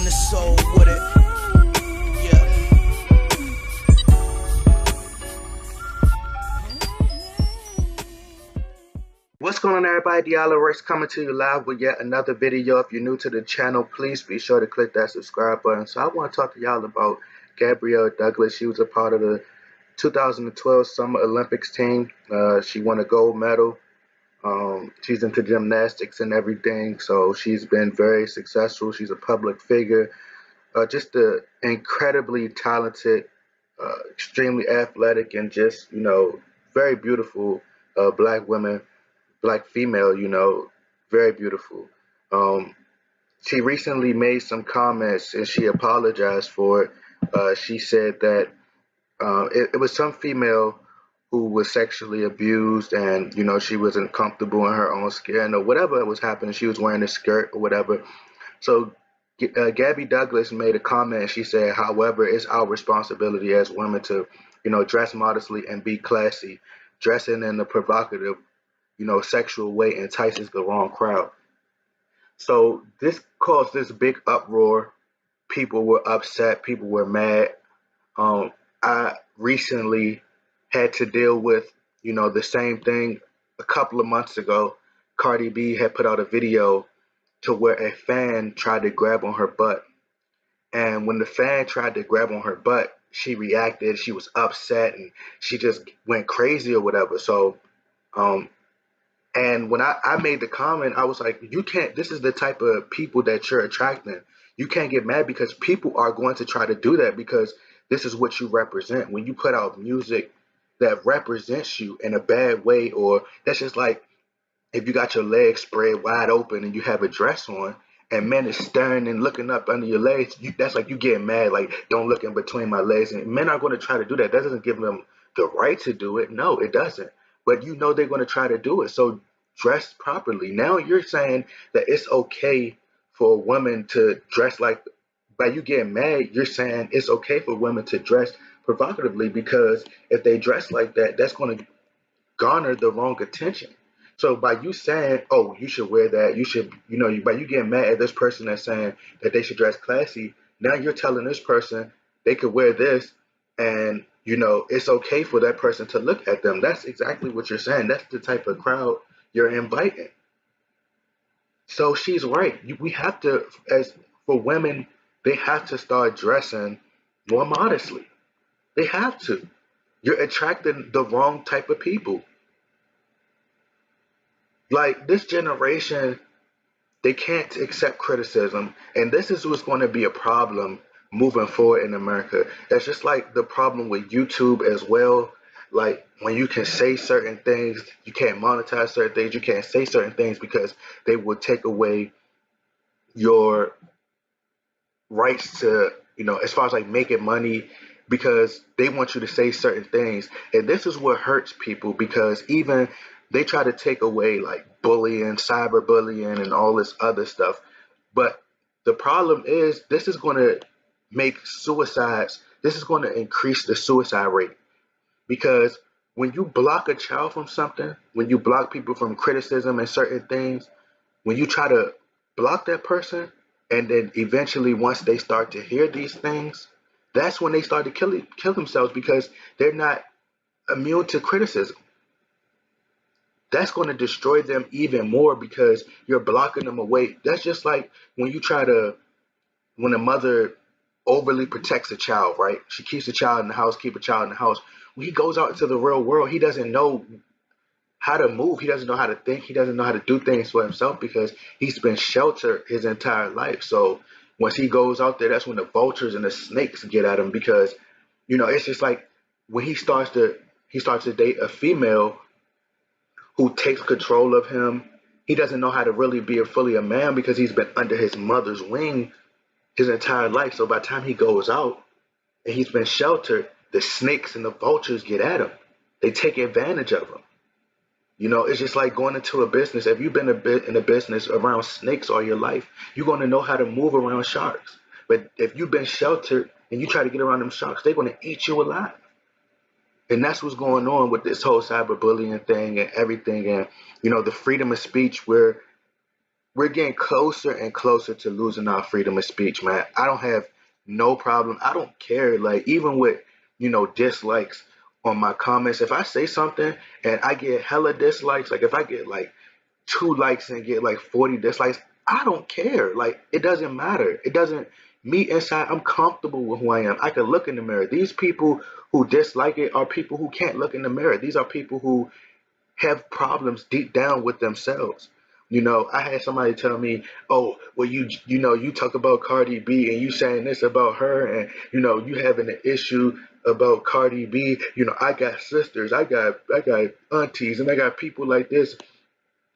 on the soul with it. Yeah. What's going on, everybody? Aly Raisman coming to you live with yet another video. If you're new to the channel, please be sure to click that subscribe button. So I want to talk to y'all about Gabby Douglas. She was a part of the 2012 Summer Olympics team. She won a gold medal. She's into gymnastics and everything, so she's been very successful. She's a public figure, just an incredibly talented, extremely athletic, and just very beautiful black woman, black female. Very beautiful. Um, she recently made some comments and she apologized for it. She said that it was some female who was sexually abused, and she wasn't comfortable in her own skin or whatever was happening. She was wearing a skirt or whatever. So Gabby Douglas made a comment. She said, however, it's our responsibility as women to dress modestly and be classy. Dressing in a provocative sexual way entices the wrong crowd. So this caused this big uproar. People were upset, people were mad. I recently had to deal with, the same thing a couple of months ago. Cardi B had put out a video to where a fan tried to grab on her butt. And when the fan tried to grab on her butt, she reacted, she was upset, and she just went crazy or whatever. So, and when I made the comment, I was like, you can't, this is the type of people that you're attracting. You can't get mad because people are going to try to do that because this is what you represent. When you put out music that represents you in a bad way, or that's just like if you got your legs spread wide open and you have a dress on and men is staring and looking up under your legs, that's like you getting mad, like don't look in between my legs. And men are going to try to do that. That doesn't give them the right to do it. No, it doesn't. But they're going to try to do it. So dress properly. Now you're saying that it's okay for women to dress like, by you getting mad, you're saying it's okay for women to dress provocatively because if they dress like that, that's going to garner the wrong attention. So by you saying, "Oh, you should wear that," you should, by you getting mad at this person that's saying that they should dress classy, now you're telling this person they could wear this, and it's okay for that person to look at them. That's exactly what you're saying. That's the type of crowd you're inviting. So she's right. We have to, as for women, they have to start dressing more modestly. They have to. You're attracting the wrong type of people. Like this generation, they can't accept criticism, and this is what's going to be a problem moving forward in America. It's just like the problem with YouTube as well. Like when you can say certain things, you can't monetize certain things, you can't say certain things because they will take away your rights to, as far as like making money, because they want you to say certain things. And this is what hurts people because even they try to take away like bullying, cyberbullying, and all this other stuff. But the problem is this is going to make suicides, this is going to increase the suicide rate because when you block a child from something, when you block people from criticism and certain things, when you try to block that person, and then eventually once they start to hear these things, that's when they start to kill themselves because they're not immune to criticism. That's going to destroy them even more because you're blocking them away. That's just like when a mother overly protects a child, right? She keeps a child in the house, keep a child in the house. When he goes out into the real world, he doesn't know how to move. He doesn't know how to think. He doesn't know how to do things for himself because he's been sheltered his entire life. So once he goes out there, that's when the vultures and the snakes get at him because, it's just like when he starts to date a female who takes control of him. He doesn't know how to really be fully a man because he's been under his mother's wing his entire life. So by the time he goes out and he's been sheltered, the snakes and the vultures get at him. They take advantage of him. It's just like going into a business. If you've been in a business around snakes all your life, you're going to know how to move around sharks. But if you've been sheltered and you try to get around them sharks, they're going to eat you alive. And that's what's going on with this whole cyberbullying thing and everything. And, the freedom of speech where we're getting closer and closer to losing our freedom of speech, man. I don't have no problem. I don't care. Like, even with, dislikes on my comments, if I say something and I get hella dislikes, like if I get like 2 likes and get like 40 dislikes, I don't care. Like, it doesn't matter. It doesn't, me inside, I'm comfortable with who I am. I can look in the mirror. These people who dislike it are people who can't look in the mirror. These are people who have problems deep down with themselves. I had somebody tell me, "Oh, well, you talk about Cardi B and you saying this about her, and you having an issue about Cardi B. I got sisters, I got aunties, and I got people like this.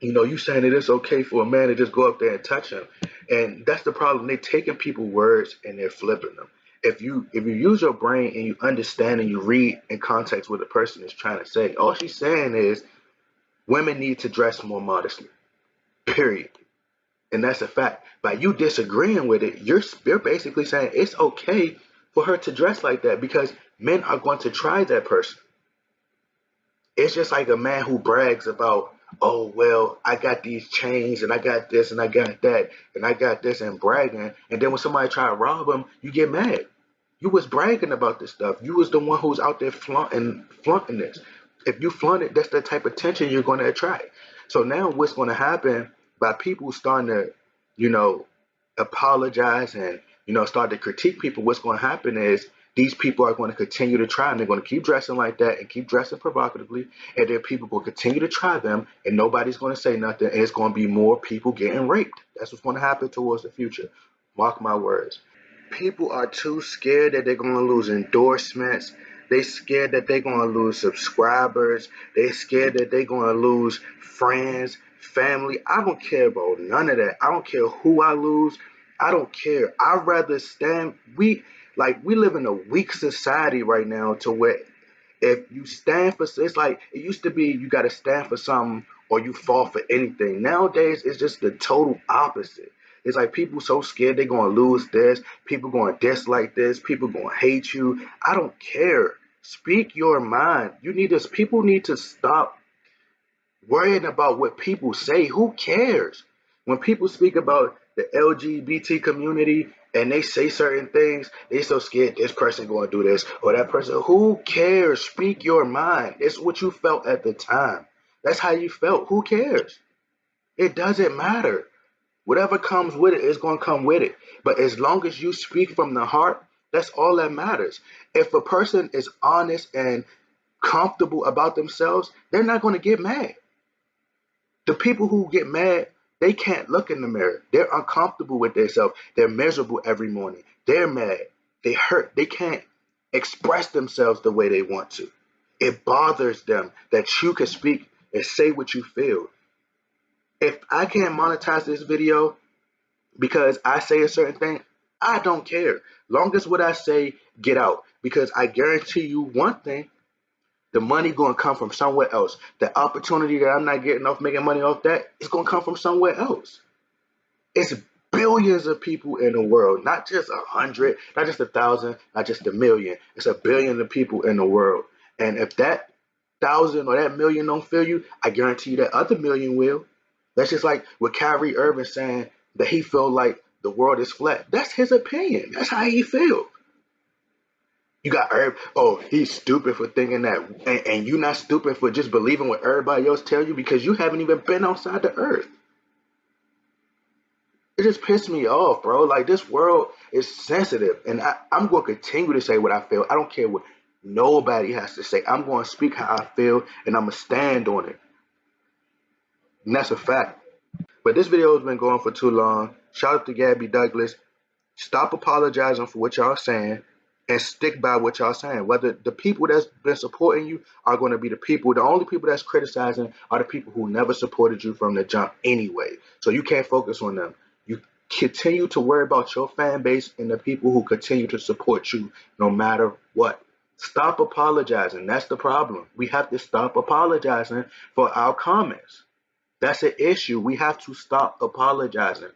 You saying that it's okay for a man to just go up there and touch him, and that's the problem. They're taking people's words and they're flipping them. If you use your brain and you understand and you read in context what the person is trying to say, all she's saying is women need to dress more modestly. Period. And that's a fact. By you disagreeing with it, you're basically saying it's okay for her to dress like that because men are going to try that person. It's just like a man who brags about, oh, well, I got these chains and I got this and I got that and I got this and bragging. And then when somebody try to rob him, you get mad. You was bragging about this stuff. You was the one who's out there flaunting this. If you flaunt it, that's the type of attention you're going to attract. So now what's going to happen by people starting to, you know, apologize and, start to critique people, what's going to happen is these people are going to continue to try and they're going to keep dressing like that and keep dressing provocatively. And then people will continue to try them and nobody's going to say nothing. And it's going to be more people getting raped. That's what's going to happen towards the future. Mark my words. People are too scared that they're going to lose endorsements. They scared that they're going to lose subscribers. They scared that they're going to lose friends, family. I don't care about none of that. I don't care who I lose. I don't care. I'd rather stand. We live in a weak society right now to where if you stand for, it's like it used to be you got to stand for something or you fall for anything. Nowadays, it's just the total opposite. It's like people so scared they're going to lose this, people going to dislike this, people going to hate you. I don't care. Speak your mind. People need to stop worrying about what people say. Who cares? When people speak about the LGBT community and they say certain things, they so scared this person going to do this or that person. Who cares? Speak your mind. It's what you felt at the time. That's how you felt. Who cares? It doesn't matter. Whatever comes with it is going to come with it. But as long as you speak from the heart, that's all that matters. If a person is honest and comfortable about themselves, they're not going to get mad. The people who get mad, they can't look in the mirror. They're uncomfortable with themselves. They're miserable every morning. They're mad. They hurt. They can't express themselves the way they want to. It bothers them that you can speak and say what you feel. If I can't monetize this video because I say a certain thing, I don't care. Long as what I say get out. Because I guarantee you one thing, the money going to come from somewhere else. The opportunity that I'm not getting off making money off that is going to come from somewhere else. It's billions of people in the world, not just 100, not just 1,000, not just 1,000,000. It's a billion of people in the world. And if that 1,000 or that million don't feel you, I guarantee you that other million will. That's just like with Kyrie Irving saying that he feel like the world is flat. That's his opinion. That's how he feel. You got Herb. Oh, he's stupid for thinking that, and you not stupid for just believing what everybody else tell you because you haven't even been outside the earth. It just pissed me off, bro. Like this world is sensitive, and I'm going to continue to say what I feel. I don't care what nobody has to say. I'm going to speak how I feel, and I'm gonna stand on it, and that's a fact. But this video has been going for too long. Shout out to Gabby Douglas. Stop apologizing for what y'all saying and stick by what y'all saying. Whether the people that's been supporting you are going to be the only people that's criticizing are the people who never supported you from the jump anyway. So you can't focus on them. You continue to worry about your fan base and the people who continue to support you no matter what. Stop apologizing. That's the problem. We have to stop apologizing for our comments. That's an issue. We have to stop apologizing.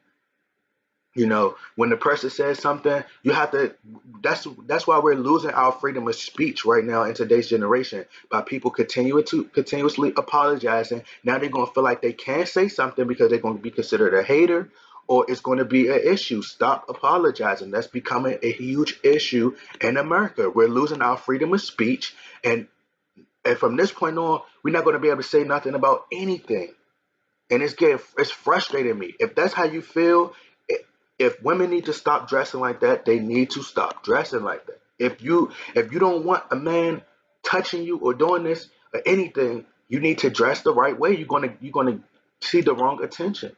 You know, when the person says something, you have to. That's why we're losing our freedom of speech right now in today's generation by people continuously apologizing. Now they're gonna feel like they can't say something because they're gonna be considered a hater, or it's gonna be an issue. Stop apologizing. That's becoming a huge issue in America. We're losing our freedom of speech, and from this point on, we're not gonna be able to say nothing about anything. And it's frustrating me. If that's how you feel, if women need to stop dressing like that, they need to stop dressing like that. If you don't want a man touching you or doing this or anything, you need to dress the right way. You're gonna see the wrong attention.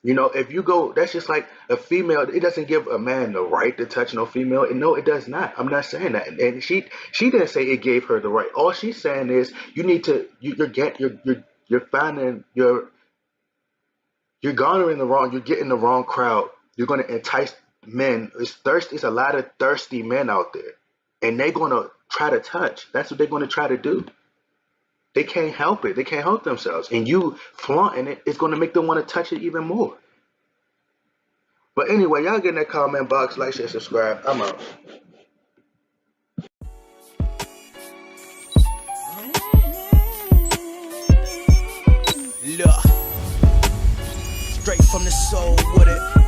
You know, if you go, that's just like a female. It doesn't give a man the right to touch no female. And no, it does not. I'm not saying that. And she didn't say it gave her the right. All she's saying is you need to. You're finding you're garnering the wrong. You're getting the wrong crowd. You're going to entice men. It's a lot of thirsty men out there, and they're going to try to touch. That's what they're going to try to do. They can't help it. They can't help themselves. And you flaunting it is going to make them want to touch it even more. But anyway, y'all get in that comment box, like, share, subscribe. I'm out. Look, straight from the soul with it.